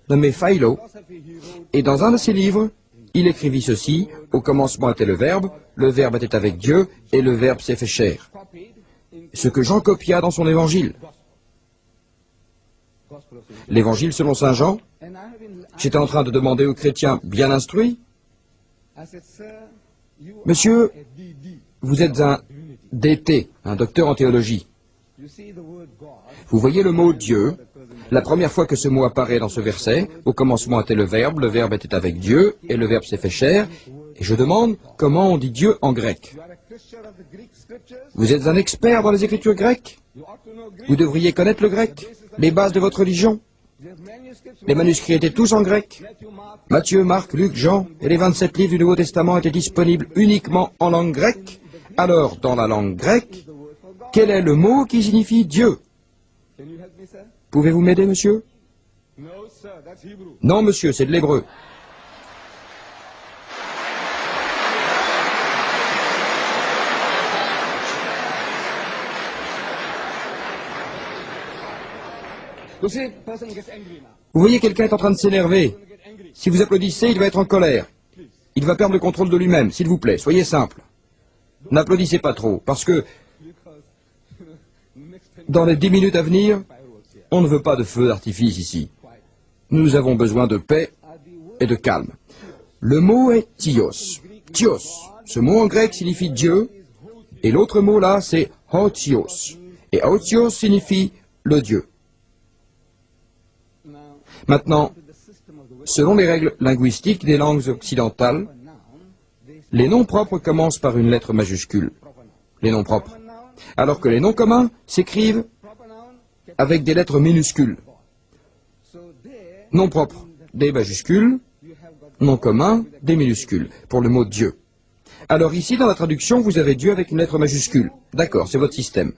nommé Philo, et dans un de ses livres, il écrivit ceci: « Au commencement était le Verbe était avec Dieu, et le Verbe s'est fait chair. » Ce que Jean copia dans son évangile. L'évangile selon saint Jean, j'étais en train de demander aux chrétiens bien instruits: « Monsieur, vous êtes un DT, un docteur en théologie. Vous voyez le mot Dieu, la première fois que ce mot apparaît dans ce verset, au commencement était le Verbe était avec Dieu, et le Verbe s'est fait chair, et je demande comment on dit Dieu en grec. Vous êtes un expert dans les écritures grecques? Vous devriez connaître le grec, les bases de votre religion. Les manuscrits étaient tous en grec. Matthieu, Marc, Luc, Jean et les 27 livres du Nouveau Testament étaient disponibles uniquement en langue grecque. Alors, dans la langue grecque, quel est le mot qui signifie Dieu? Pouvez-vous m'aider, monsieur? Non, monsieur, c'est de l'hébreu. Vous voyez, quelqu'un est en train de s'énerver. Si vous applaudissez, il va être en colère. Il va perdre le contrôle de lui-même. S'il vous plaît, soyez simple. N'applaudissez pas trop, parce que dans les 10 minutes à venir, on ne veut pas de feu d'artifice ici. Nous avons besoin de paix et de calme. Le mot est Thios. Thios. Ce mot en grec signifie Dieu, et l'autre mot là, c'est Hotios. Et Hotios signifie le Dieu. Maintenant, selon les règles linguistiques des langues occidentales, les noms propres commencent par une lettre majuscule. Les noms propres. Alors que les noms communs s'écrivent avec des lettres minuscules. Nom propre, des majuscules. Nom commun, des minuscules, pour le mot Dieu. Alors ici, dans la traduction, vous avez Dieu avec une lettre majuscule. D'accord, c'est votre système.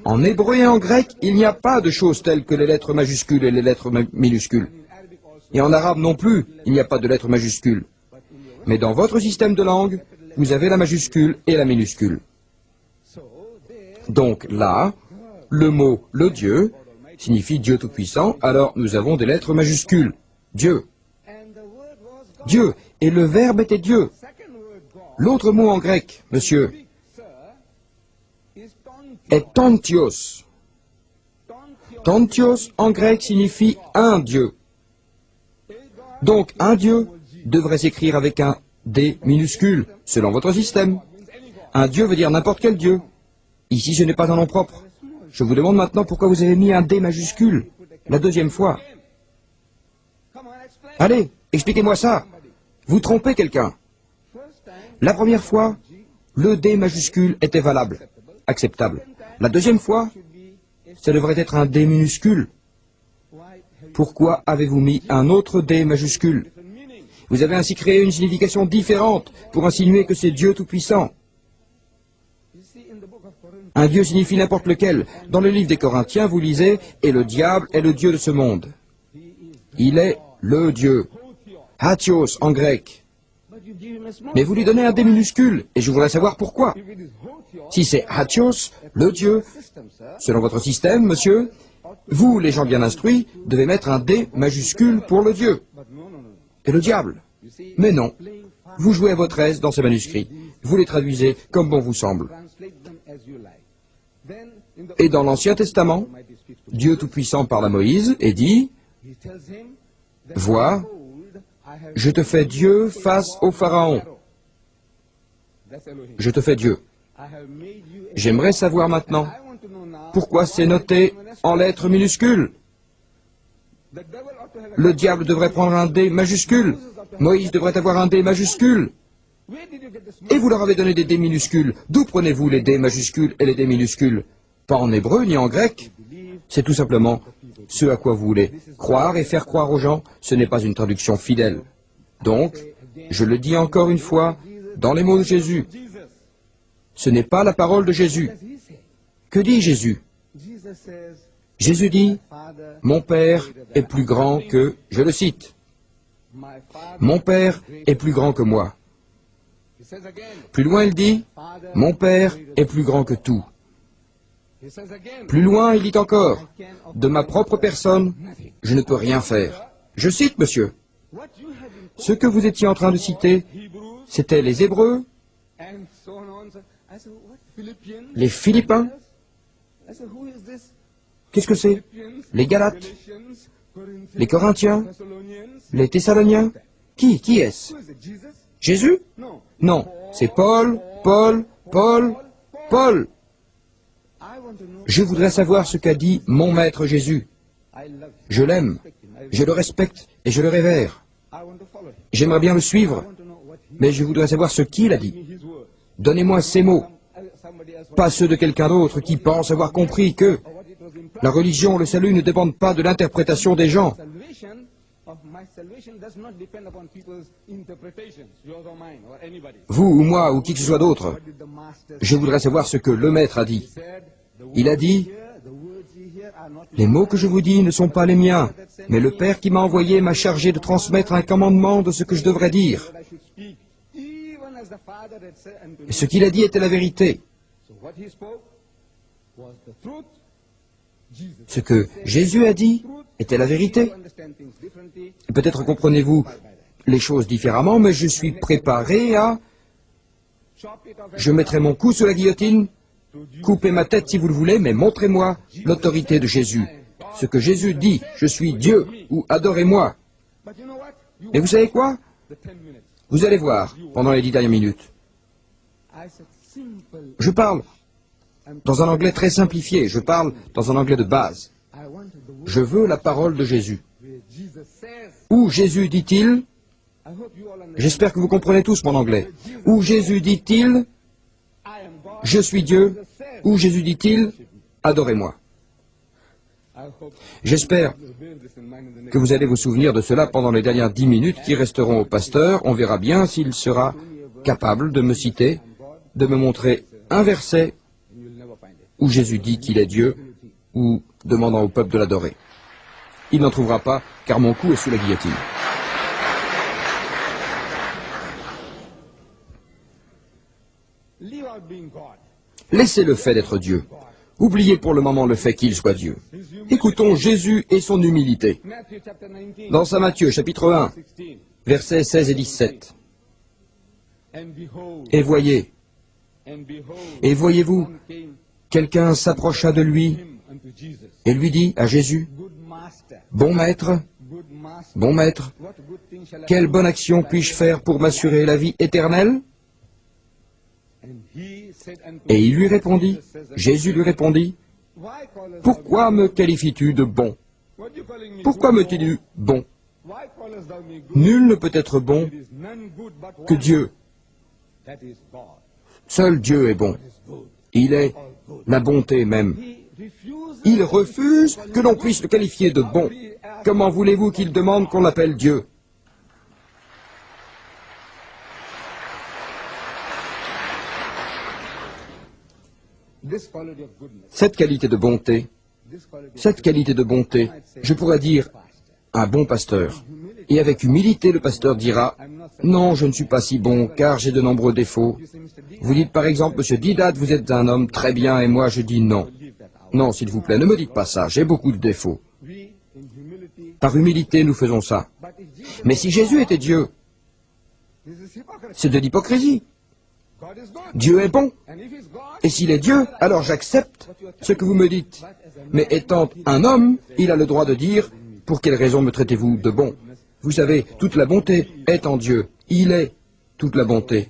En hébreu et en grec, il n'y a pas de choses telles que les lettres majuscules et les lettres minuscules. Et en arabe non plus, il n'y a pas de lettres majuscules. Mais dans votre système de langue, vous avez la majuscule et la minuscule. Donc là, le mot « le Dieu » signifie Dieu Tout-Puissant, alors nous avons des lettres majuscules. Dieu. Dieu. Et le Verbe était Dieu. L'autre mot en grec, monsieur, est tantios. Tantios en grec signifie un Dieu. Donc un Dieu devrait s'écrire avec un D minuscule, selon votre système. Un Dieu veut dire n'importe quel Dieu. Ici, ce n'est pas un nom propre. Je vous demande maintenant pourquoi vous avez mis un D majuscule, la deuxième fois. Allez, expliquez-moi ça. Vous trompez quelqu'un. La première fois, le D majuscule était valable, acceptable. La deuxième fois, ça devrait être un D minuscule. Pourquoi avez-vous mis un autre D majuscule? Vous avez ainsi créé une signification différente pour insinuer que c'est Dieu Tout-Puissant. Un Dieu signifie n'importe lequel. Dans le livre des Corinthiens, vous lisez « Et le diable est le Dieu de ce monde ». Il est le Dieu. Hatios en grec. Mais vous lui donnez un D minuscule, et je voudrais savoir pourquoi. Si c'est Hatios, le Dieu, selon votre système, monsieur, vous, les gens bien instruits, devez mettre un D majuscule pour le Dieu. Et le diable. Mais non. Vous jouez à votre aise dans ces manuscrits. Vous les traduisez comme bon vous semble. Et dans l'Ancien Testament, Dieu Tout-Puissant parle à Moïse et dit « Vois, je te fais Dieu face au Pharaon. Je te fais Dieu. J'aimerais savoir maintenant pourquoi c'est noté en lettres minuscules. Le diable devrait prendre un D majuscule. Moïse devrait avoir un D majuscule. Et vous leur avez donné des D minuscules. D'où prenez-vous les D majuscules et les D minuscules? Pas en hébreu ni en grec. C'est tout simplement ce à quoi vous voulez. Croire et faire croire aux gens, ce n'est pas une traduction fidèle. Donc, je le dis encore une fois, dans les mots de Jésus, ce n'est pas la parole de Jésus. Que dit Jésus? Jésus dit, « Mon Père est plus grand que... » Je le cite. « Mon Père est plus grand que moi. » Plus loin, il dit, « Mon Père est plus grand que tout. » Plus loin, il dit encore, « De ma propre personne, je ne peux rien faire. Je cite, monsieur. Ce que vous étiez en train de citer, c'était les Hébreux, les Philippiens. Qu'est-ce que c'est? Les Galates, les Corinthiens, les Thessaloniens. Qui est-ce? Jésus? Non, c'est Paul. Je voudrais savoir ce qu'a dit mon maître Jésus. Je l'aime, je le respecte et je le révère. J'aimerais bien le suivre, mais je voudrais savoir ce qu'il a dit. Donnez-moi ces mots, pas ceux de quelqu'un d'autre qui pense avoir compris que la religion, le salut ne dépendent pas de l'interprétation des gens. Vous ou moi ou qui que ce soit d'autre, je voudrais savoir ce que le maître a dit. Il a dit, les mots que je vous dis ne sont pas les miens, mais le Père qui m'a envoyé m'a chargé de transmettre un commandement de ce que je devrais dire. Et ce qu'il a dit était la vérité. Ce que Jésus a dit était la vérité. Peut-être comprenez-vous les choses différemment, mais je suis préparé à... Je mettrai mon cou sur la guillotine, coupez ma tête si vous le voulez, mais montrez-moi l'autorité de Jésus. Ce que Jésus dit, je suis Dieu, ou adorez-moi. Et vous savez quoi? Vous allez voir pendant les 10 dernières minutes. Je parle dans un anglais très simplifié, je parle dans un anglais de base. Je veux la parole de Jésus. Où Jésus dit-il, j'espère que vous comprenez tous mon anglais, où Jésus dit-il, je suis Dieu, où Jésus dit-il, adorez-moi. J'espère que vous allez vous souvenir de cela pendant les dernières 10 minutes qui resteront au pasteur. On verra bien s'il sera capable de me citer, de me montrer un verset où Jésus dit qu'il est Dieu, ou demandant au peuple de l'adorer. Il n'en trouvera pas, car mon cou est sous la guillotine. Laissez le fait d'être Dieu. Oubliez pour le moment le fait qu'il soit Dieu. Écoutons Jésus et son humilité. Dans Saint Matthieu, chapitre 1, versets 16 et 17. Et voyez-vous, quelqu'un s'approcha de lui et lui dit à Jésus, « Bon maître, quelle bonne action puis-je faire pour m'assurer la vie éternelle ?» Et il lui répondit, Jésus lui répondit, « Pourquoi me qualifies-tu de bon? Pourquoi me dis-tu bon? Nul ne peut être bon que Dieu. Seul Dieu est bon. Il est la bonté même. Il refuse que l'on puisse le qualifier de bon. Comment voulez-vous qu'il demande qu'on l'appelle Dieu? Cette qualité de bonté, je pourrais dire un bon pasteur. Et avec humilité, le pasteur dira, « Non, je ne suis pas si bon, car j'ai de nombreux défauts. » Vous dites par exemple, « Monsieur Didat, vous êtes un homme très bien, et moi je dis non. » Non, s'il vous plaît, ne me dites pas ça, j'ai beaucoup de défauts. Par humilité, nous faisons ça. Mais si Jésus était Dieu, c'est de l'hypocrisie. Dieu est bon. Et s'il est Dieu, alors j'accepte ce que vous me dites. Mais étant un homme, il a le droit de dire, « Pour quelle raison me traitez-vous de bon ?» Vous savez, toute la bonté est en Dieu. Il est toute la bonté.